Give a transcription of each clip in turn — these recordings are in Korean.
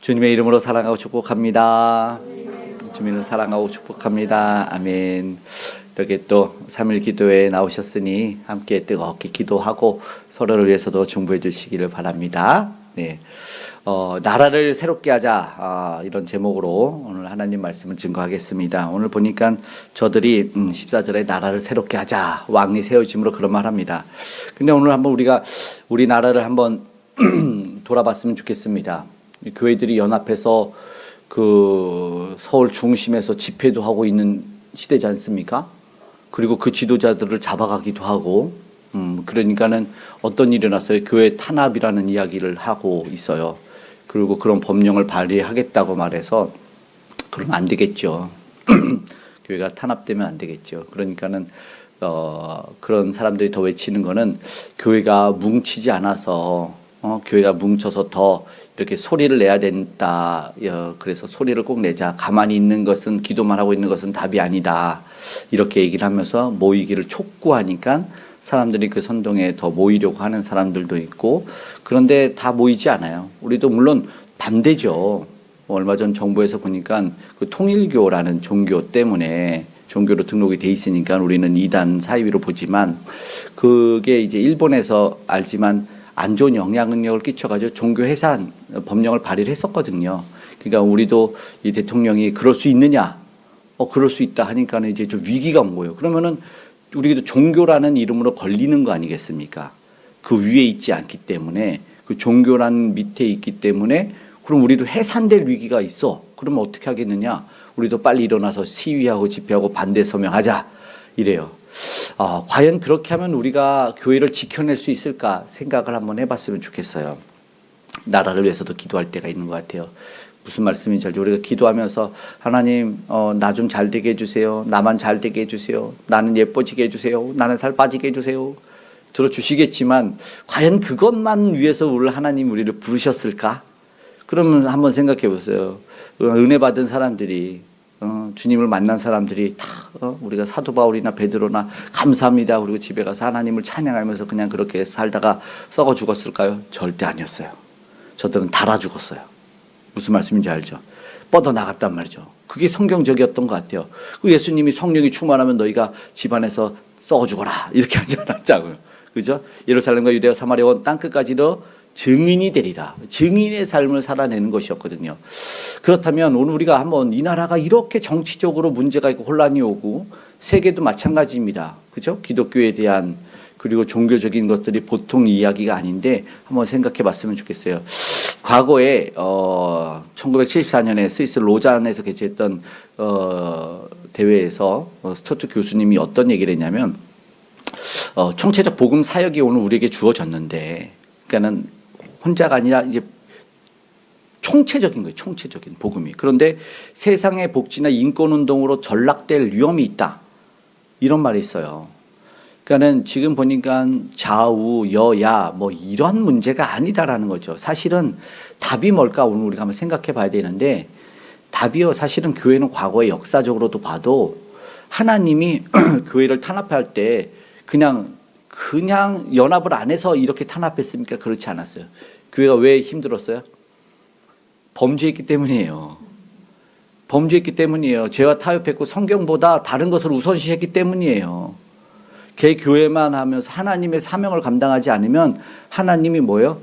주님의 이름으로 사랑하고 축복합니다. 주님을 사랑하고 축복합니다. 아멘. 이렇게 또 3일 기도회에 나오셨으니 함께 뜨겁게 기도하고 서로를 위해서도 중보해 주시기를 바랍니다. 네. 나라를 새롭게 하자, 이런 제목으로 오늘 하나님 말씀을 증거하겠습니다. 오늘 보니까 저들이 14절에 나라를 새롭게 하자, 왕이 세워짐으로 그런 말 합니다. 근데 오늘 한번 우리가 우리 나라를 한번 돌아봤으면 좋겠습니다. 교회들이 연합해서 그 서울 중심에서 집회도 하고 있는 시대지 않습니까? 그리고 그 지도자들을 잡아가기도 하고, 그러니까는 어떤 일이 났어요? 교회 탄압이라는 이야기를 하고 있어요. 그리고 그런 법령을 발의하겠다고 말해서 그러면 안 되겠죠. 교회가 탄압되면 안 되겠죠. 그러니까는 그런 사람들이 더 외치는 거는 교회가 뭉치지 않아서 교회가 뭉쳐서 더 이렇게 소리를 내야 된다. 그래서 소리를 꼭 내자. 가만히 있는 것은, 기도만 하고 있는 것은 답이 아니다. 이렇게 얘기를 하면서 모이기를 촉구하니까 사람들이 그 선동에 더 모이려고 하는 사람들도 있고, 그런데 다 모이지 않아요. 우리도 물론 반대죠. 얼마 전 정부에서 보니까 그 통일교라는 종교 때문에 종교로 등록이 돼 있으니까 우리는 이단 사이비로 보지만, 그게 이제 일본에서 알지만 안 좋은 영향력을 끼쳐가지고 종교 해산 법령을 발의를 했었거든요. 그러니까 우리도 이 대통령이 그럴 수 있느냐? 그럴 수 있다 하니까는 이제 좀 위기가 온 거예요. 그러면은 우리도 종교라는 이름으로 걸리는 거 아니겠습니까? 그 위에 있지 않기 때문에, 그 종교라는 밑에 있기 때문에, 그럼 우리도 해산될 위기가 있어. 그러면 어떻게 하겠느냐? 우리도 빨리 일어나서 시위하고 집회하고 반대 서명하자. 이래요. 과연 그렇게 하면 우리가 교회를 지켜낼 수 있을까 생각을 한번 해봤으면 좋겠어요. 나라를 위해서도 기도할 때가 있는 것 같아요. 무슨 말씀인지 알죠? 우리가 기도하면서 하나님, 나 좀 잘 되게 해주세요. 나만 잘 되게 해주세요. 나는 예뻐지게 해주세요. 나는 살 빠지게 해주세요. 들어주시겠지만 과연 그것만 위해서 하나님 우리를 부르셨을까? 그러면 한번 생각해 보세요. 은혜 받은 사람들이, 주님을 만난 사람들이 다 우리가 사도 바울이나 베드로나 감사합니다, 그리고 집에 가서 하나님을 찬양하면서 그냥 그렇게 살다가 썩어 죽었을까요? 절대 아니었어요. 저들은 달아 죽었어요. 무슨 말씀인지 알죠? 뻗어나갔단 말이죠. 그게 성경적이었던 것 같아요. 예수님이 성령이 충만하면 너희가 집안에서 썩어 죽어라 이렇게 하지 않았자고요. 그죠? 예루살렘과 유대와 사마리아 온 땅끝까지도 증인이 되리라. 증인의 삶을 살아내는 것이었거든요. 그렇다면 오늘 우리가 한번 이 나라가 이렇게 정치적으로 문제가 있고 혼란이 오고, 세계도 마찬가지입니다. 그죠? 기독교에 대한, 그리고 종교적인 것들이 보통 이야기가 아닌데 한번 생각해 봤으면 좋겠어요. 과거에 1974년에 스위스 로잔에서 개최했던 대회에서 스토트 교수님이 어떤 얘기를 했냐면, 총체적 복음 사역이 오늘 우리에게 주어졌는데, 그러니까는 혼자가 아니라 이제 총체적인 거예요. 총체적인 복음이. 그런데 세상의 복지나 인권운동으로 전락될 위험이 있다. 이런 말이 있어요. 그러니까는 지금 보니까 좌우, 여야 뭐 이런 문제가 아니다라는 거죠. 사실은 답이 뭘까 오늘 우리가 한번 생각해 봐야 되는데, 답이요. 사실은 교회는 과거에 역사적으로도 봐도 하나님이 교회를 탄압할 때 그냥 연합을 안 해서 이렇게 탄압했습니까? 그렇지 않았어요. 교회가 왜 힘들었어요? 범죄했기 때문이에요. 범죄했기 때문이에요. 죄와 타협했고 성경보다 다른 것을 우선시했기 때문이에요. 개 교회만 하면서 하나님의 사명을 감당하지 않으면 하나님이 뭐예요?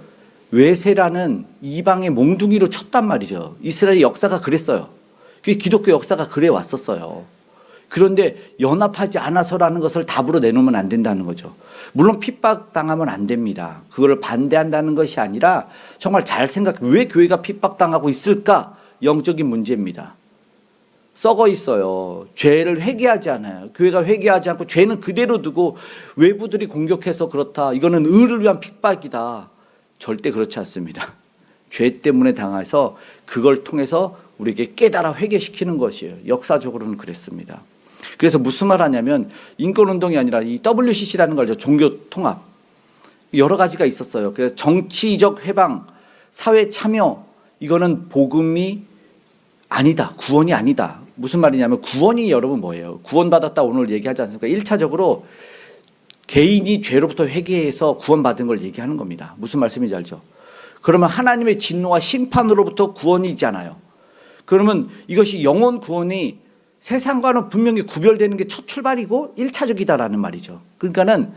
외세라는 이방의 몽둥이로 쳤단 말이죠. 이스라엘 역사가 그랬어요. 그게 기독교 역사가 그래 왔었어요. 그런데 연합하지 않아서라는 것을 답으로 내놓으면 안 된다는 거죠. 물론 핍박당하면 안 됩니다. 그걸 반대한다는 것이 아니라 정말 잘 왜 교회가 핍박당하고 있을까? 영적인 문제입니다. 썩어 있어요. 죄를 회개하지 않아요. 교회가 회개하지 않고 죄는 그대로 두고 외부들이 공격해서 그렇다. 이거는 의를 위한 핍박이다. 절대 그렇지 않습니다. 죄 때문에 당해서 그걸 통해서 우리에게 깨달아 회개시키는 것이에요. 역사적으로는 그랬습니다. 그래서 무슨 말 하냐면, 인권운동이 아니라 이 WCC라는 걸 알죠? 종교통합. 여러 가지가 있었어요. 그래서 정치적 해방, 사회 참여, 이거는 복음이 아니다. 구원이 아니다. 무슨 말이냐면, 구원이 여러분 뭐예요? 구원받았다 오늘 얘기하지 않습니까? 1차적으로 개인이 죄로부터 회개해서 구원받은 걸 얘기하는 겁니다. 무슨 말씀인지 알죠? 그러면 하나님의 진노와 심판으로부터 구원이잖아요. 그러면 이것이 영혼 구원이 세상과는 분명히 구별되는 게 첫 출발이고 1차적이다라는 말이죠. 그러니까는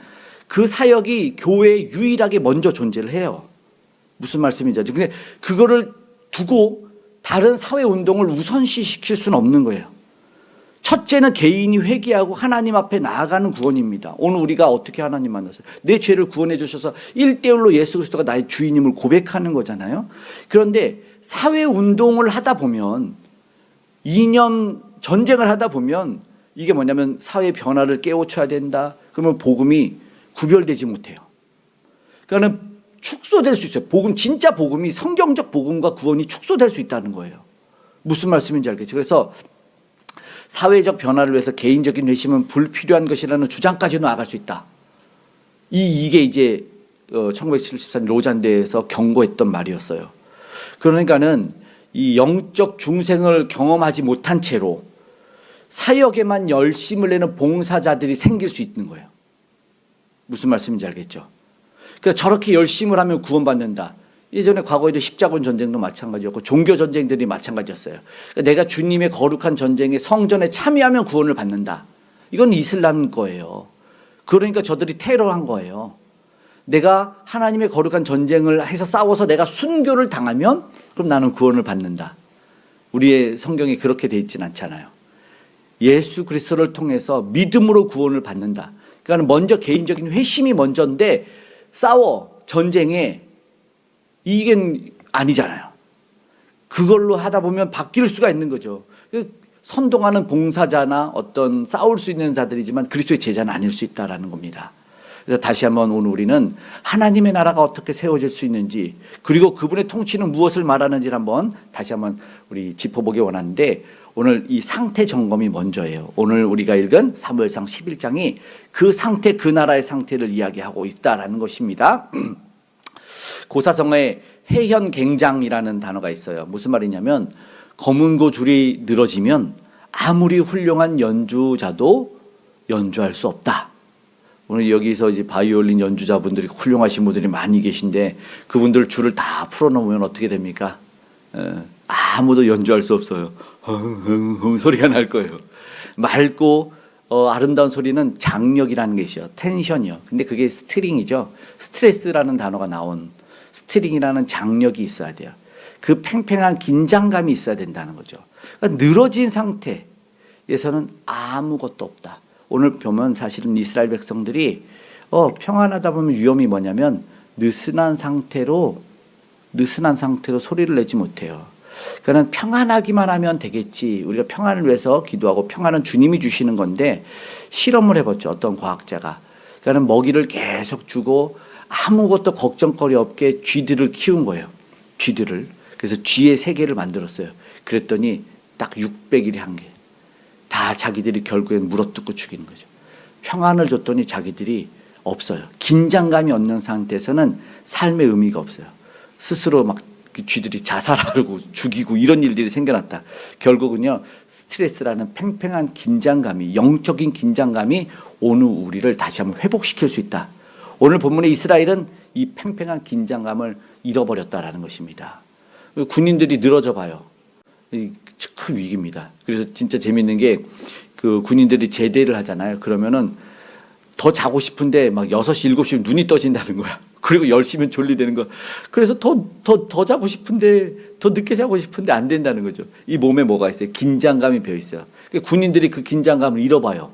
그 사역이 교회에 유일하게 먼저 존재를 해요. 무슨 말씀인지. 근데 그거를 두고 다른 사회 운동을 우선시시킬 수는 없는 거예요. 첫째는 개인이 회개하고 하나님 앞에 나아가는 구원입니다. 오늘 우리가 어떻게 하나님 만났어요? 내 죄를 구원해 주셔서 1대1로 예수 그리스도가 나의 주인임을 고백하는 거잖아요. 그런데 사회 운동을 하다 보면, 이념 전쟁을 하다 보면 이게 뭐냐면 사회 변화를 깨우쳐야 된다. 그러면 복음이 구별되지 못해요. 그러니까 축소될 수 있어요. 복음, 진짜 복음이, 성경적 복음과 구원이 축소될 수 있다는 거예요. 무슨 말씀인지 알겠죠? 그래서 사회적 변화를 위해서 개인적인 회심은 불필요한 것이라는 주장까지 나아갈 수 있다. 이게 이제 1974년 로잔대에서 경고했던 말이었어요. 그러니까는 이 영적 중생을 경험하지 못한 채로 사역에만 열심을 내는 봉사자들이 생길 수 있는 거예요. 무슨 말씀인지 알겠죠? 그래서 저렇게 열심을 하면 구원받는다. 예전에 과거에도 십자군 전쟁도 마찬가지였고 종교 전쟁들이 마찬가지였어요. 그러니까 내가 주님의 거룩한 전쟁에 성전에 참여하면 구원을 받는다. 이건 이슬람 거예요. 그러니까 저들이 테러한 거예요. 내가 하나님의 거룩한 전쟁을 해서 싸워서 내가 순교를 당하면 그럼 나는 구원을 받는다. 우리의 성경이 그렇게 돼 있진 않잖아요. 예수 그리스도를 통해서 믿음으로 구원을 받는다. 그러니까 먼저 개인적인 회심이 먼저인데 싸워 전쟁에 이게 아니잖아요. 그걸로 하다 보면 바뀔 수가 있는 거죠. 선동하는 봉사자나 어떤 싸울 수 있는 자들이지만 그리스도의 제자는 아닐 수 있다라는 겁니다. 그래서 다시 한번 오늘 우리는 하나님의 나라가 어떻게 세워질 수 있는지, 그리고 그분의 통치는 무엇을 말하는지를 한번 다시 한번 우리 짚어보기 원하는데, 오늘 이 상태 점검이 먼저예요. 오늘 우리가 읽은 사무엘상 11장이 그 상태, 그 나라의 상태를 이야기하고 있다라는 것입니다. 고사성어에 해현갱장이라는 단어가 있어요. 무슨 말이냐면 검은고 줄이 늘어지면 아무리 훌륭한 연주자도 연주할 수 없다. 오늘 여기서 이제 바이올린 연주자분들이 훌륭하신 분들이 많이 계신데 그분들 줄을 다 풀어놓으면 어떻게 됩니까? 아무도 연주할 수 없어요. 소리가 날 거예요. 맑고 아름다운 소리는 장력이라는 것이요, 텐션이요. 근데 그게 스트링이죠. 스트레스라는 단어가 나온 스트링이라는 장력이 있어야 돼요. 그 팽팽한 긴장감이 있어야 된다는 거죠. 그러니까 늘어진 상태에서는 아무것도 없다. 오늘 보면 사실은 이스라엘 백성들이 평안하다 보면 위험이 뭐냐면 느슨한 상태로 소리를 내지 못해요. 그러니까 평안하기만 하면 되겠지. 우리가 평안을 위해서 기도하고 평안은 주님이 주시는 건데, 실험을 해봤죠. 어떤 과학자가. 그러니까 먹이를 계속 주고 아무것도 걱정거리 없게 쥐들을 키운 거예요. 쥐들을. 그래서 쥐의 세계를 만들었어요. 그랬더니 딱 600일에 한 개. 다 자기들이 결국엔 물어뜯고 죽이는 거죠. 평안을 줬더니 자기들이 없어요. 긴장감이 없는 상태에서는 삶의 의미가 없어요. 스스로 막 쥐들이 자살하려고 죽이고 이런 일들이 생겨났다. 결국은요, 스트레스라는 팽팽한 긴장감이, 영적인 긴장감이 오늘 우리를 다시 한번 회복시킬 수 있다. 오늘 본문의 이스라엘은 이 팽팽한 긴장감을 잃어버렸다라는 것입니다. 군인들이 늘어져 봐요. 큰 위기입니다. 그래서 진짜 재밌는 게 그 군인들이 제대를 하잖아요. 그러면은 더 자고 싶은데 막 6시, 7시면 눈이 떠진다는 거야. 그리고 10시면 졸리되는 거. 그래서 더 자고 싶은데, 더 늦게 자고 싶은데 안 된다는 거죠. 이 몸에 뭐가 있어요? 긴장감이 배어 있어요. 군인들이 그 긴장감을 잃어봐요.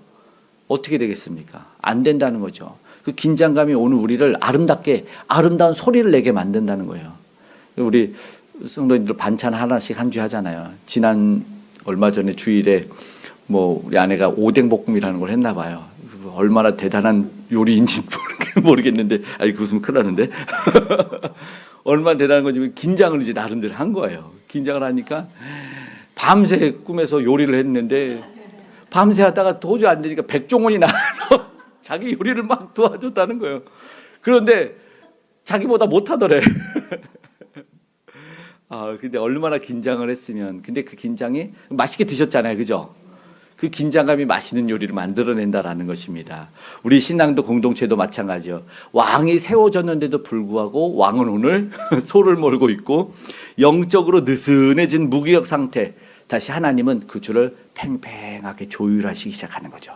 어떻게 되겠습니까? 안 된다는 거죠. 그 긴장감이 오늘 우리를 아름답게, 아름다운 소리를 내게 만든다는 거예요. 우리 성도님들 반찬 하나씩 한 주 하잖아요. 얼마 전에 주일에 우리 아내가 오뎅볶음이라는 걸 했나 봐요. 얼마나 대단한 요리인지 모르겠는데, 그 웃으면 큰일 나는데. 얼마나 대단한 건지 긴장을 이제 나름대로 한 거예요. 긴장을 하니까 밤새 꿈에서 요리를 했는데, 밤새 하다가 도저히 안 되니까 백종원이 나와서 자기 요리를 막 도와줬다는 거예요. 그런데 자기보다 못하더래. 근데 얼마나 긴장을 했으면. 근데 그 긴장이 맛있게 드셨잖아요. 그죠? 그 긴장감이 맛있는 요리를 만들어낸다라는 것입니다. 우리 신앙도 공동체도 마찬가지요. 왕이 세워졌는데도 불구하고 왕은 오늘 소를 몰고 있고 영적으로 느슨해진 무기력 상태. 다시 하나님은 그 줄을 팽팽하게 조율하시기 시작하는 거죠.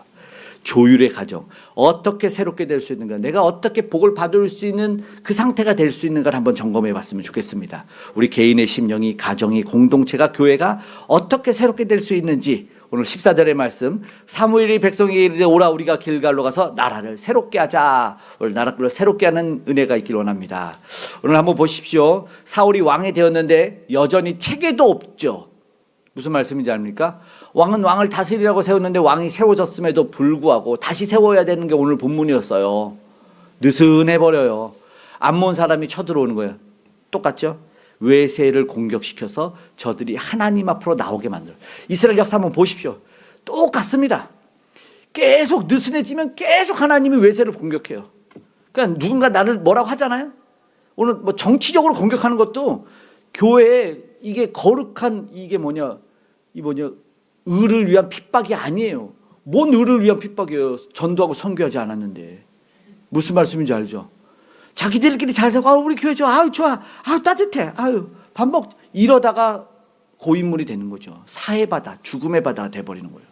조율의 과정. 어떻게 새롭게 될 수 있는가, 내가 어떻게 복을 받을 수 있는 그 상태가 될 수 있는가를 한번 점검해 봤으면 좋겠습니다. 우리 개인의 심령이, 가정이, 공동체가, 교회가 어떻게 새롭게 될 수 있는지 오늘 14절의 말씀, 사무엘이 백성에게 이르되 오라 우리가 길갈로 가서 나라를 새롭게 하자. 오늘 나라를 새롭게 하는 은혜가 있길 원합니다. 오늘 한번 보십시오. 사울이 왕이 되었는데 여전히 체계도 없죠. 무슨 말씀인지 압니까? 왕은 왕을 다스리라고 세웠는데 왕이 세워졌음에도 불구하고 다시 세워야 되는 게 오늘 본문이었어요. 느슨해버려요. 암몬 사람이 쳐들어오는 거예요. 똑같죠? 외세를 공격시켜서 저들이 하나님 앞으로 나오게 만들어요. 이스라엘 역사 한번 보십시오. 똑같습니다. 계속 느슨해지면 계속 하나님이 외세를 공격해요. 그러니까 누군가 나를 뭐라고 하잖아요. 오늘 뭐 정치적으로 공격하는 것도 교회에 이게 거룩한 이게 뭐냐, 의를 위한 핍박이 아니에요. 뭔 의를 위한 핍박이에요. 전도하고 선교하지 않았는데. 무슨 말씀인지 알죠? 자기들끼리 잘 살고, 우리 교회 좋아, 아유 좋아, 아유 따뜻해, 아유 밥 먹, 이러다가 고인물이 되는 거죠. 사해바다, 죽음의 바다가 돼버리는 거예요.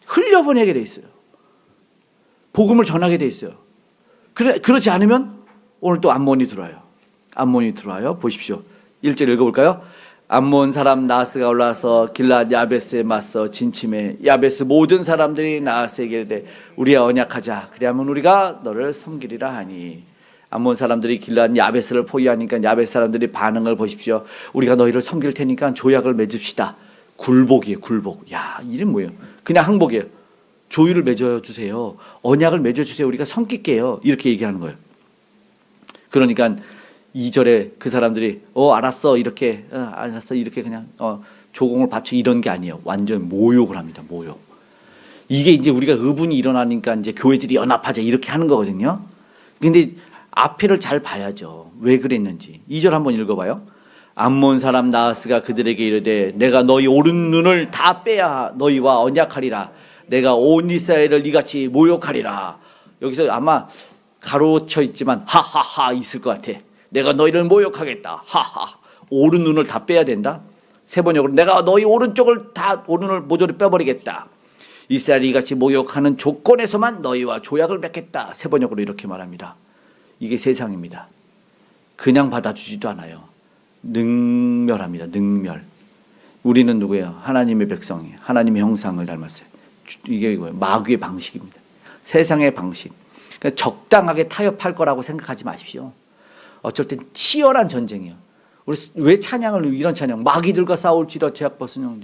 흘려보내게 돼 있어요. 복음을 전하게 돼 있어요. 그렇지 않으면 오늘 또 암몬이 들어와요. 암몬이 들어와요. 보십시오. 1절 읽어볼까요? 암몬 사람 나하스가 올라와서 길랏 야베스에 맞서 진침해 야베스 모든 사람들이 나하스에게 이르되 우리와 언약하자. 그리하면 우리가 너를 섬기리라 하니. 암몬 사람들이 길랏 야베스를 포위하니까 야베스 사람들이 반응을 보십시오. 우리가 너희를 섬길 테니까 조약을 맺읍시다. 굴복이에요. 굴복. 야, 이름 뭐예요? 그냥 항복이에요. 조율을 맺어주세요. 언약을 맺어주세요. 우리가 섬길게요. 이렇게 얘기하는 거예요. 그러니까 2절에 그 사람들이 알았어 이렇게 알았어 이렇게 그냥 조공을 바쳐 이런 게 아니에요. 완전 모욕을 합니다. 모욕. 이게 이제 우리가 의분이 일어나니까 이제 교회들이 연합하자 이렇게 하는 거거든요. 근데 앞에를 잘 봐야죠. 왜 그랬는지. 2절 한번 읽어봐요. 암몬 사람 나하스가 그들에게 이르되 내가 너희 오른 눈을 다 빼야 너희와 언약하리라. 내가 온 이스라엘을 이같이 모욕하리라. 여기서 아마 가로쳐 있지만 하하하 있을 것 같아. 내가 너희를 모욕하겠다. 하하. 오른 눈을 다 빼야 된다. 세 번역으로 내가 너희 오른쪽을 다 오른을 모조리 빼버리겠다. 이스라엘이 이같이 모욕하는 조건에서만 너희와 조약을 맺겠다. 세 번역으로 이렇게 말합니다. 이게 세상입니다. 그냥 받아주지도 않아요. 능멸합니다. 능멸. 우리는 누구예요? 하나님의 백성이에요. 하나님의 형상을 닮았어요. 이게 이거예요. 마귀의 방식입니다. 세상의 방식. 그러니까 적당하게 타협할 거라고 생각하지 마십시오. 어쩔 땐 치열한 전쟁이에요. 우리 왜 찬양을 이런 찬양, 마귀들과 싸울지라 제약 벗으냐.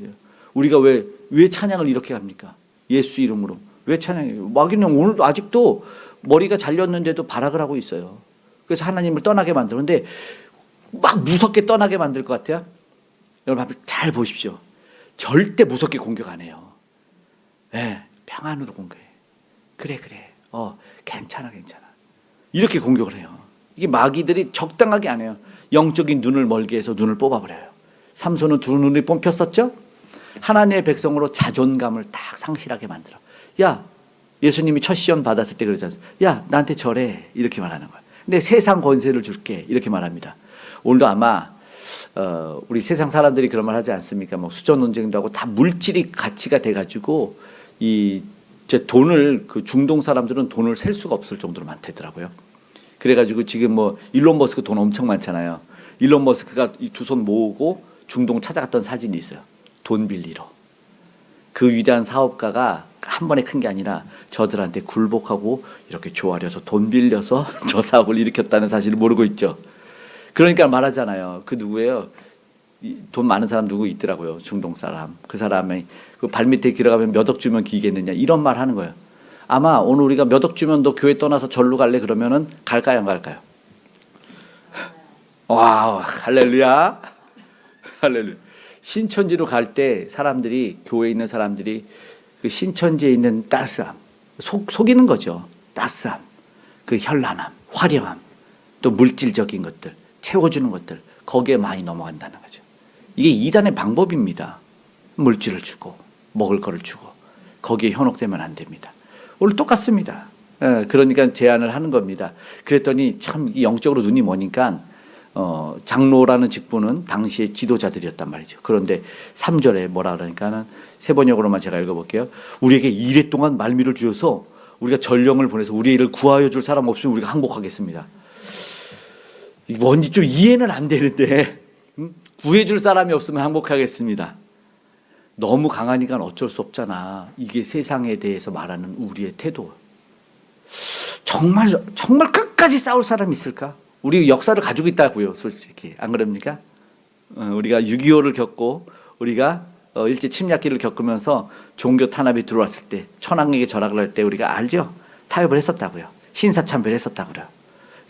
우리가 왜 찬양을 이렇게 합니까? 예수 이름으로. 왜 찬양해요? 마귀는 오늘도 아직도 머리가 잘렸는데도 발악을 하고 있어요. 그래서 하나님을 떠나게 만드는데 막 무섭게 떠나게 만들 것 같아요. 여러분 한번 잘 보십시오. 절대 무섭게 공격 안 해요. 네, 평안으로 공격해. 그래. 괜찮아. 이렇게 공격을 해요. 이게 마귀들이 적당하게 안 해요. 영적인 눈을 멀게 해서 눈을 뽑아버려요. 삼손은 두 눈이 뽑혔었죠. 하나님의 백성으로 자존감을 딱 상실하게 만들어. 야, 예수님이 첫 시험 받았을 때 그러지 않습니까? 야, 나한테 절해. 이렇게 말하는 거예요. 근데 세상 권세를 줄게. 이렇게 말합니다. 오늘도 아마 우리 세상 사람들이 그런 말 하지 않습니까? 뭐 수저 논쟁도 하고 다 물질이 가치가 돼가지고 제 돈을 그 중동 사람들은 돈을 셀 수가 없을 정도로 많다더라고요. 그래가지고 지금 뭐 일론 머스크 돈 엄청 많잖아요. 일론 머스크가 두 손 모으고 중동 찾아갔던 사진이 있어요. 돈 빌리러. 그 위대한 사업가가 한 번에 큰 게 아니라 저들한테 굴복하고 이렇게 조아려서 돈 빌려서 저 사업을 일으켰다는 사실을 모르고 있죠. 그러니까 말하잖아요. 그 누구예요? 돈 많은 사람 누구 있더라고요. 중동 사람. 그 사람이 그 발밑에 길어가면 몇 억 주면 기겠느냐 이런 말 하는 거예요. 아마 오늘 우리가 몇 억 주면 너 교회 떠나서 절로 갈래 그러면은 갈까요 안 갈까요? 와우, 할렐루야. 할렐루야. 신천지로 갈 때 사람들이, 교회에 있는 사람들이 그 신천지에 있는 따스함, 속이는 거죠. 따스함, 그 현란함, 화려함, 또 물질적인 것들, 채워주는 것들, 거기에 많이 넘어간다는 거죠. 이게 이단의 방법입니다. 물질을 주고 먹을 거를 주고. 거기에 현혹되면 안 됩니다. 오늘 똑같습니다. 그러니까 제안을 하는 겁니다. 그랬더니 참 영적으로 눈이 머니까 장로라는 직분은 당시의 지도자들이었단 말이죠. 그런데 3절에 뭐라 그러니까는 세 번역으로만 제가 읽어볼게요. 우리에게 이래 동안 말미를 주어서 우리가 전령을 보내서 우리 일을 구하여 줄 사람 없으면 우리가 항복하겠습니다. 뭔지 좀 이해는 안 되는데 구해줄 사람이 없으면 항복하겠습니다. 너무 강하니까 어쩔 수 없잖아. 이게 세상에 대해서 말하는 우리의 태도. 정말 끝까지 싸울 사람이 있을까? 우리 역사를 가지고 있다고요, 솔직히. 안 그럽니까? 우리가 6.25를 겪고 우리가 일제 침략기를 겪으면서 종교 탄압이 들어왔을 때 천황에게 절약을 할 때 우리가 알죠? 타협을 했었다고요. 신사참배를 했었다고요.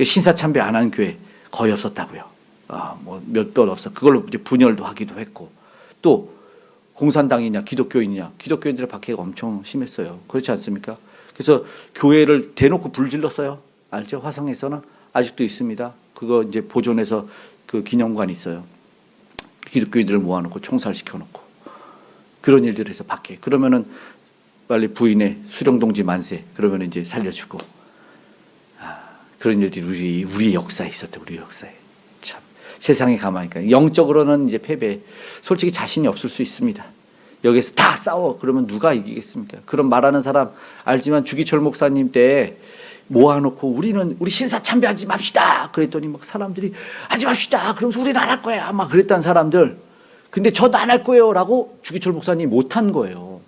신사참배 안 한 교회 거의 없었다고요. 뭐 몇 번 없어. 그걸로 이제 분열도 하기도 했고, 또 공산당이냐 기독교인이냐, 기독교인들의 박해가 엄청 심했어요. 그렇지 않습니까? 그래서 교회를 대놓고 불질렀어요. 알죠? 화성에서는 아직도 있습니다. 그거 이제 보존해서 그 기념관이 있어요. 기독교인들을 모아놓고 총살시켜놓고 그런 일들을 해서 박해. 그러면은 빨리 부인의 수령동지 만세. 그러면 이제 살려주고. 그런 일들이 우리의 역사에 있었다. 우리 역사에. 참 세상에 가만히 있으니까 영적으로는 이제 패배. 솔직히 자신이 없을 수 있습니다. 여기서 다 싸워. 그러면 누가 이기겠습니까? 그런 말하는 사람 알지만 주기철 목사님 때 모아놓고 우리 신사참배하지 맙시다. 그랬더니 막 사람들이 하지 맙시다. 그러면서 우리는 안 할 거야. 막 그랬다는 사람들. 근데 저도 안 할 거예요. 라고 주기철 목사님이 못한 거예요.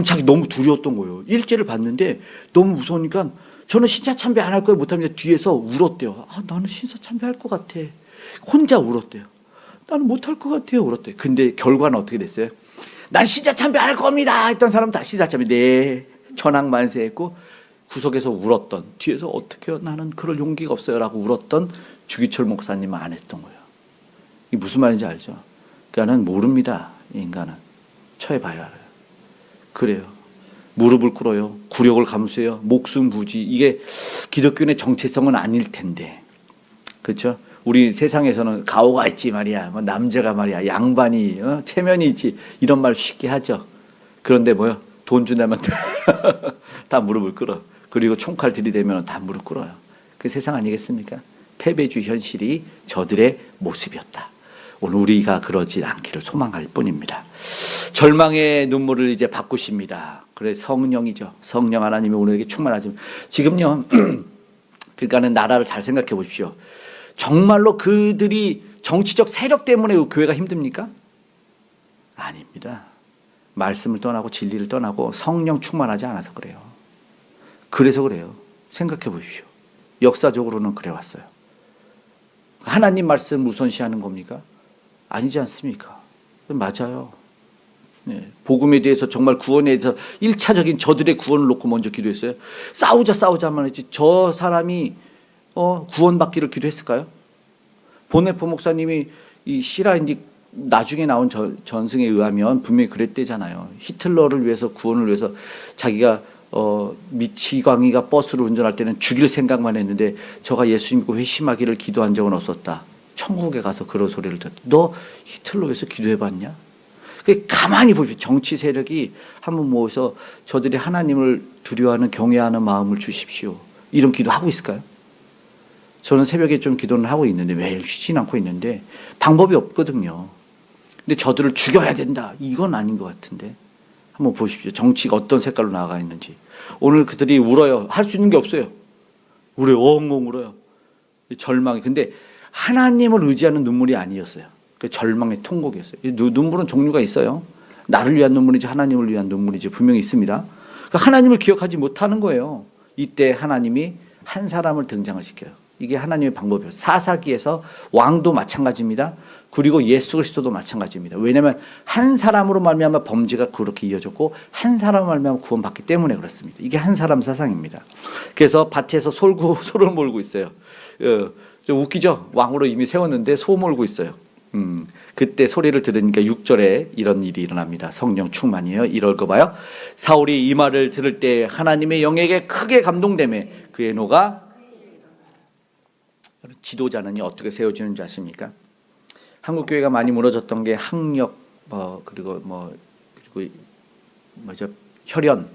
자기 너무 두려웠던 거예요. 일제를 봤는데 너무 무서우니까 저는 신사참배 안 할 거예요. 못합니다. 뒤에서 울었대요. 나는 신사참배 할 것 같아. 혼자 울었대요. 나는 못할 것 같아요. 울었대요. 근데 결과는 어떻게 됐어요? 난 신사참배 안 할 겁니다. 했던 사람은 다 신사참배. 네. 천황만세했고 구석에서 울었던, 뒤에서 어떻게요? 나는 그럴 용기가 없어요. 라고 울었던 주기철 목사님은 안 했던 거예요. 이게 무슨 말인지 알죠? 그러니까는 모릅니다. 인간은. 처해봐야 알아요. 그래요. 무릎을 꿇어요. 굴욕을 감수해요. 목숨 부지. 이게 기독교의 정체성은 아닐 텐데. 그렇죠? 우리 세상에서는 가오가 있지 말이야. 뭐 남자가 말이야. 양반이 체면이 있지. 이런 말 쉽게 하죠. 그런데 뭐요? 돈 준다면 다 무릎을 꿇어. 그리고 총칼 들이대면 다 무릎 꿇어요. 그 세상 아니겠습니까? 패배주 현실이 저들의 모습이었다. 오늘 우리가 그러지 않기를 소망할 뿐입니다. 절망의 눈물을 이제 바꾸십니다. 그래 성령이죠. 성령 하나님이 오늘에게 충만하지만 지금요. 그러니까는 나라를 잘 생각해 보십시오. 정말로 그들이 정치적 세력 때문에 교회가 힘듭니까? 아닙니다. 말씀을 떠나고 진리를 떠나고 성령 충만하지 않아서 그래요. 그래서 그래요. 생각해 보십시오. 역사적으로는 그래 왔어요. 하나님 말씀 우선시하는 겁니까? 아니지 않습니까? 맞아요. 네. 복음에 대해서 정말 구원에 대해서 1차적인 저들의 구원을 놓고 먼저 기도했어요. 싸우자만 했지 저 사람이 구원받기를 기도했을까요? 보네포 목사님이 이 실화인지 나중에 나온 전승에 의하면 분명히 그랬대잖아요. 히틀러를 위해서 구원을 위해서 자기가 미치광이가 버스를 운전할 때는 죽일 생각만 했는데 저가 예수 믿고 회심하기를 기도한 적은 없었다. 천국에 가서 그런 소리를 듣다. 너 히틀러 위해서 기도해봤냐? 가만히 보십시오. 정치 세력이 한번 모여서 저들이 하나님을 두려워하는 경외하는 마음을 주십시오. 이런 기도하고 있을까요? 저는 새벽에 좀 기도는 하고 있는데 매일 쉬진 않고 있는데 방법이 없거든요. 근데 저들을 죽여야 된다. 이건 아닌 것 같은데. 한번 보십시오. 정치가 어떤 색깔로 나아가 있는지. 오늘 그들이 울어요. 할 수 있는 게 없어요. 울어요. 엉엉 울어요. 절망이. 근데 하나님을 의지하는 눈물이 아니었어요. 그 절망의 통곡이었어요. 눈물은 종류가 있어요. 나를 위한 눈물이지 하나님을 위한 눈물이지 분명히 있습니다. 그러니까 하나님을 기억하지 못하는 거예요. 이때 하나님이 한 사람을 등장을 시켜요. 이게 하나님의 방법이에요. 사사기에서 왕도 마찬가지입니다. 그리고 예수 그리스도도 마찬가지입니다. 왜냐하면 한 사람으로 말미암아 범죄가 그렇게 이어졌고 한 사람으로 말미암아 구원받기 때문에 그렇습니다. 이게 한 사람 사상입니다. 그래서 밭에서 소를 몰고 있어요. 좀 웃기죠? 왕으로 이미 세웠는데 소 몰고 있어요. 그때 소리를 들으니까 6절에 이런 일이 일어납니다. 성령 충만이에요. 이럴 거 봐요. 사울이 이 말을 들을 때 하나님의 영에게 크게 감동되매 그의 노가 지도자는 어떻게 세워지는지 아십니까? 한국 교회가 많이 무너졌던 게 학력 그리고 혈연,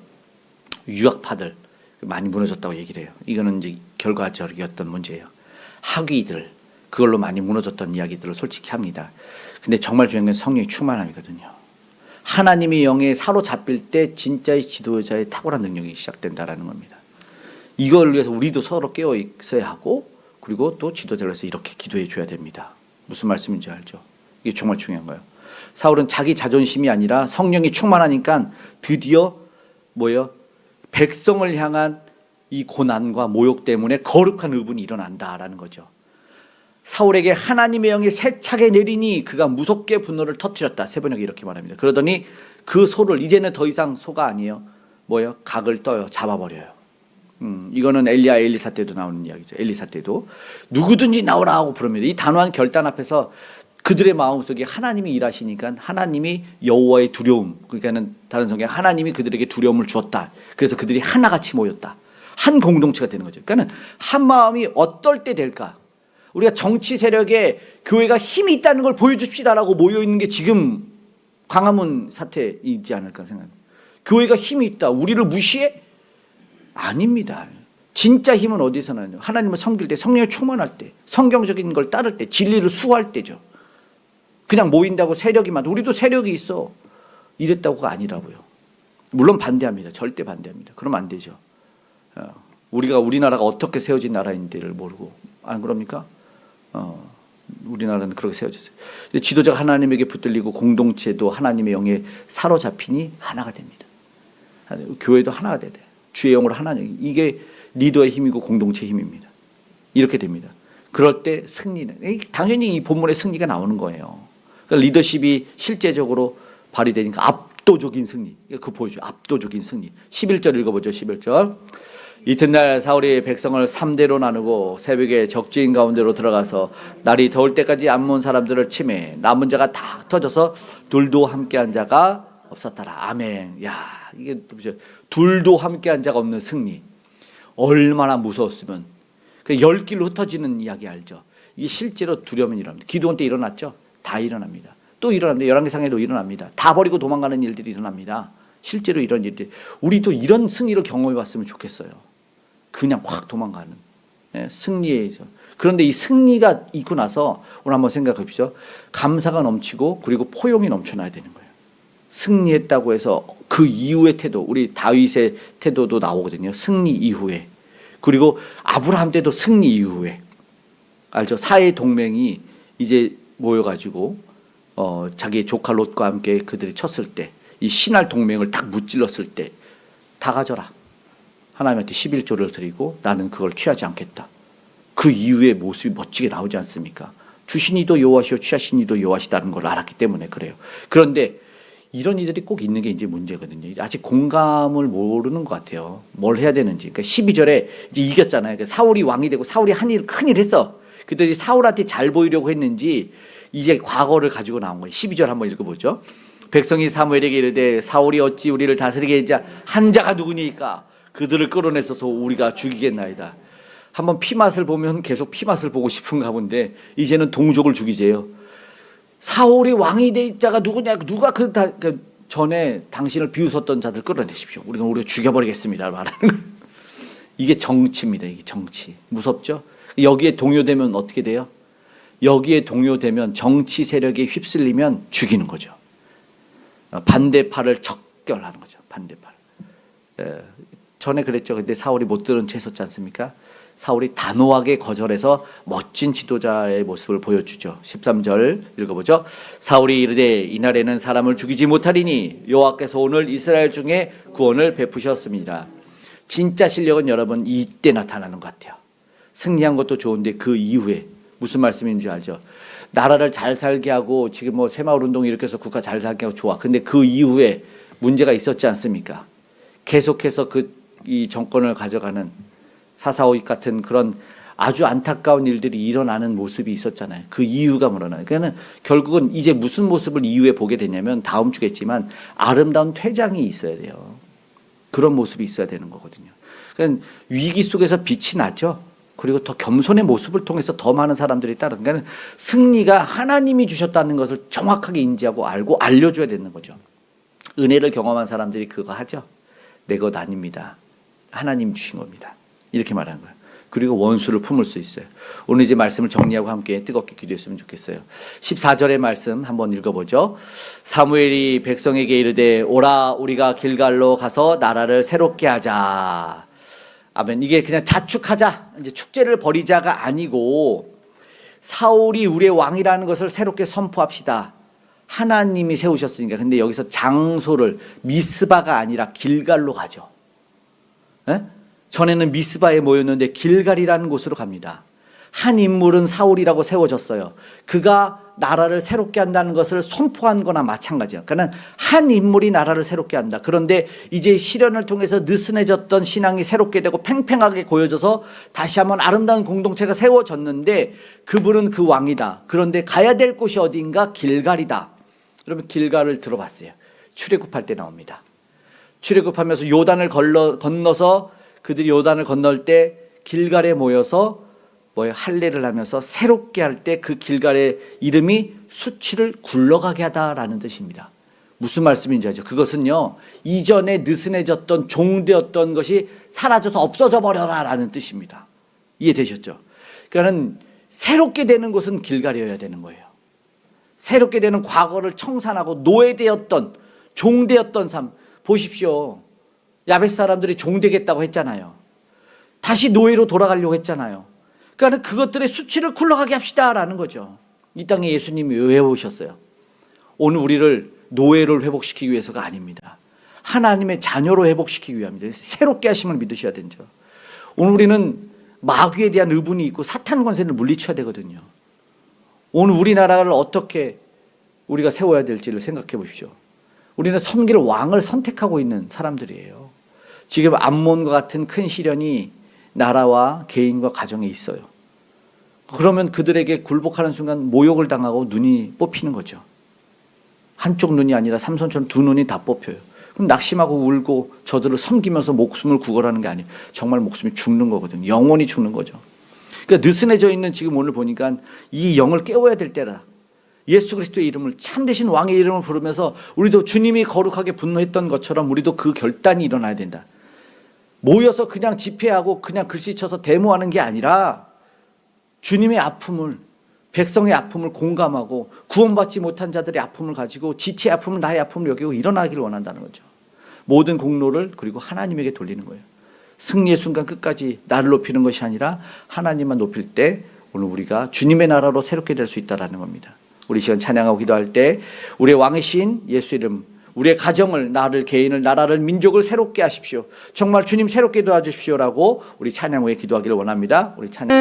유학파들 많이 무너졌다고 얘기를 해요. 이거는 이제 결과적이었던 문제예요. 학위들 그걸로 많이 무너졌던 이야기들을 솔직히 합니다. 근데 정말 중요한 건 성령의 충만함이거든요. 하나님의 영에 사로잡힐 때 진짜의 지도자의 탁월한 능력이 시작된다라는 겁니다. 이걸 위해서 우리도 서로 깨어 있어야 하고 그리고 또 지도자를 위해서 이렇게 기도해 줘야 됩니다. 무슨 말씀인지 알죠? 이게 정말 중요한 거예요. 사울은 자기 자존심이 아니라 성령이 충만하니까 드디어 백성을 향한 이 고난과 모욕 때문에 거룩한 의분이 일어난다라는 거죠. 사울에게 하나님의 영이 세차게 내리니 그가 무섭게 분노를 터뜨렸다. 세번역이 이렇게 말합니다. 그러더니 그 소를 이제는 더 이상 소가 아니에요. 각을 떠요. 잡아버려요. 이거는 엘리사 때도 나오는 이야기죠. 엘리사 때도 누구든지 나오라 하고 부릅니다. 이 단호한 결단 앞에서 그들의 마음속에 하나님이 일하시니까 하나님이 여호와의 두려움, 그러니까는 다른 성경에 하나님이 그들에게 두려움을 주었다. 그래서 그들이 하나같이 모였다. 한 공동체가 되는 거죠. 그러니까 한 마음이 어떨 때 될까? 우리가 정치 세력에 교회가 힘이 있다는 걸 보여줍시다라고 모여있는 게 지금 광화문 사태이지 않을까 생각합니다. 교회가 힘이 있다. 우리를 무시해? 아닙니다. 진짜 힘은 어디서 나요? 하나님을 섬길 때, 성령에 충만할 때, 성경적인 걸 따를 때, 진리를 수호할 때죠. 그냥 모인다고 세력이 많다. 우리도 세력이 있어. 이랬다고가 아니라고요. 물론 반대합니다. 절대 반대합니다. 그러면 안 되죠. 우리나라가 어떻게 세워진 나라인지를 모르고 안 그럽니까? 우리나라는 그렇게 세워졌어요. 지도자가 하나님에게 붙들리고 공동체도 하나님의 영에 사로잡히니 하나가 됩니다. 교회도 하나가 돼야 돼요. 주의 영으로 하나님. 이게 리더의 힘이고 공동체의 힘입니다. 이렇게 됩니다. 그럴 때 승리는 당연히 이 본문의 승리가 나오는 거예요. 그러니까 리더십이 실제적으로 발휘되니까 압도적인 승리. 그거 보여줘요. 압도적인 승리. 11절 읽어보죠. 11절. 이튿날 사울이 백성을 3대로 나누고 새벽에 적진 가운데로 들어가서 날이 더울 때까지 암몬 사람들을 치매 남은 자가 다 터져서 둘도 함께한 자가 없었더라. 아멘. 야, 이게 둘도 함께한 자가 없는 승리. 얼마나 무서웠으면. 그 열길로 흩어지는 이야기 알죠? 이게 실제로 두려움은 일어납니다. 기도원 때 일어났죠? 다 일어납니다. 또 일어납니다. 열왕기상에도 일어납니다. 다 버리고 도망가는 일들이 일어납니다. 실제로 이런 일들이. 우리도 이런 승리를 경험해 봤으면 좋겠어요. 그냥 확 도망가는 승리에서. 그런데 이 승리가 있고 나서 오늘 한번 생각해 보십시오. 감사가 넘치고 그리고 포용이 넘쳐나야 되는 거예요. 승리했다고 해서 그 이후의 태도, 우리 다윗의 태도도 나오거든요. 승리 이후에. 그리고 아브라함 때도 승리 이후에. 알죠? 사해 동맹이 이제 모여가지고 자기의 조카 롯과 함께 그들이 쳤을 때, 이 신할 동맹을 딱 무찔렀을 때 다 가져라. 하나님한테 11조를 드리고 나는 그걸 취하지 않겠다. 그 이후의 모습이 멋지게 나오지 않습니까? 주신이도 여호와시오 취하신이도 여호와시다는 걸 알았기 때문에 그래요. 그런데 이런 이들이 꼭 있는 게 이제 문제거든요. 아직 공감을 모르는 것 같아요. 뭘 해야 되는지. 그러니까 12절에 이제 이겼잖아요. 그러니까 사울이 왕이 되고 사울이 큰일 했어. 그들이 사울한테 잘 보이려고 했는지 이제 과거를 가지고 나온 거예요. 12절 한번 읽어보죠. 백성이 사무엘에게 이르되 사울이 어찌 우리를 다스리게 했자 한 자가 누구니까 그들을 끌어내서서 우리가 죽이겠나이다. 한번 피맛을 보면 계속 피맛을 보고 싶은가 본데 이제는 동족을 죽이재요. 사울이 왕이 될 자가 누구냐? 누가 그렇다 전에 당신을 비웃었던 자들 끌어내십시오. 우리가 죽여버리겠습니다. 말하는 거. 이게 정치입니다. 이게 정치. 무섭죠? 여기에 동요되면 어떻게 돼요? 여기에 동요되면 정치 세력에 휩쓸리면 죽이는 거죠. 반대파를 척결하는 거죠. 반대파를. 전에 그랬죠. 근데 사울이 못 들은 채 했었지 않습니까? 사울이 단호하게 거절해서 멋진 지도자의 모습을 보여주죠. 13절 읽어보죠. 사울이 이르되 이날에는 사람을 죽이지 못하리니 여호와께서 오늘 이스라엘 중에 구원을 베푸셨습니다. 진짜 실력은 여러분 이때 나타나는 것 같아요. 승리한 것도 좋은데 그 이후에 무슨 말씀인지 알죠? 나라를 잘 살게 하고 지금 새마을 운동 이렇게 해서 국가 잘 살게 하고 좋아. 근데 그 이후에 문제가 있었지 않습니까? 계속해서 이 정권을 가져가는 사사오익 같은 그런 아주 안타까운 일들이 일어나는 모습이 있었잖아요. 그 이유가 뭐라나. 그러니까 결국은 이제 무슨 모습을 이후에 보게 되냐면 다음 주겠지만 아름다운 퇴장이 있어야 돼요. 그런 모습이 있어야 되는 거거든요. 그러니까 위기 속에서 빛이 나죠. 그리고 더 겸손의 모습을 통해서 더 많은 사람들이 따르는. 그러니까 승리가 하나님이 주셨다는 것을 정확하게 인지하고 알고 알려줘야 되는 거죠. 은혜를 경험한 사람들이 그거 하죠. 내 것 아닙니다. 하나님 주신 겁니다. 이렇게 말하는 거예요. 그리고 원수를 품을 수 있어요. 오늘 이제 말씀을 정리하고 함께 뜨겁게 기도했으면 좋겠어요. 14절의 말씀 한번 읽어보죠. 사무엘이 백성에게 이르되 오라 우리가 길갈로 가서 나라를 새롭게 하자. 아멘. 이게 그냥 자축하자, 이제 축제를 벌이자가 아니고 사울이 우리의 왕이라는 것을 새롭게 선포합시다. 하나님이 세우셨으니까. 근데 여기서 장소를 미스바가 아니라 길갈로 가죠. 에? 전에는 미스바에 모였는데 길갈이라는 곳으로 갑니다. 한 인물은 사울이라고 세워졌어요. 그가 나라를 새롭게 한다는 것을 선포한 거나 마찬가지예요. 그러니까 한 인물이 나라를 새롭게 한다. 그런데 이제 시련을 통해서 느슨해졌던 신앙이 새롭게 되고 팽팽하게 고여져서 다시 한번 아름다운 공동체가 세워졌는데 그분은 그 왕이다. 그런데 가야 될 곳이 어디인가? 길갈이다. 여러분 길갈을 들어봤어요. 출애굽할 때 나옵니다. 출애굽하면서 요단을 건너서 그들이 요단을 건널 때 길갈에 모여서 할례를 하면서 새롭게 할 때 그 길갈의 이름이 수치를 굴러가게 하다라는 뜻입니다. 무슨 말씀인지 알죠? 그것은요, 이전에 느슨해졌던 종되었던 것이 사라져서 없어져 버려라라는 뜻입니다. 이해되셨죠? 그러니까는 새롭게 되는 곳은 길갈이어야 되는 거예요. 새롭게 되는 과거를 청산하고 노예되었던 종되었던 삶. 보십시오. 야벳 사람들이 종되겠다고 했잖아요. 다시 노예로 돌아가려고 했잖아요. 그러니까 그것들의 수치를 굴러가게 합시다라는 거죠. 이 땅에 예수님이 왜 오셨어요? 오늘 우리를 노예를 회복시키기 위해서가 아닙니다. 하나님의 자녀로 회복시키기 위함입니다. 새롭게 하심을 믿으셔야 되죠. 오늘 우리는 마귀에 대한 의분이 있고 사탄 권세를 물리쳐야 되거든요. 오늘 우리나라를 어떻게 우리가 세워야 될지를 생각해 보십시오. 우리는 섬길 왕을 선택하고 있는 사람들이에요. 지금 암몬과 같은 큰 시련이 나라와 개인과 가정에 있어요. 그러면 그들에게 굴복하는 순간 모욕을 당하고 눈이 뽑히는 거죠. 한쪽 눈이 아니라 삼손처럼 두 눈이 다 뽑혀요. 그럼 낙심하고 울고 저들을 섬기면서 목숨을 구걸하는 게 아니에요. 정말 목숨이 죽는 거거든요. 영원히 죽는 거죠. 그러니까 느슨해져 있는 지금 오늘 보니까 이 영을 깨워야 될 때다. 예수 그리스도의 이름을 참되신 왕의 이름을 부르면서 우리도 주님이 거룩하게 분노했던 것처럼 우리도 그 결단이 일어나야 된다. 모여서 그냥 집회하고 그냥 글씨 쳐서 데모하는 게 아니라 주님의 아픔을, 백성의 아픔을 공감하고 구원받지 못한 자들의 아픔을 가지고 지체의 아픔을 나의 아픔을 여기고 일어나기를 원한다는 거죠. 모든 공로를 그리고 하나님에게 돌리는 거예요. 승리의 순간 끝까지 나를 높이는 것이 아니라 하나님만 높일 때 오늘 우리가 주님의 나라로 새롭게 될 수 있다는 겁니다. 우리 시간 찬양하고 기도할 때 우리의 왕이신 예수 이름, 우리의 가정을, 나를, 개인을, 나라를, 민족을 새롭게 하십시오. 정말 주님 새롭게 도와주십시오라고 우리 찬양 후에 기도하기를 원합니다. 우리 찬양.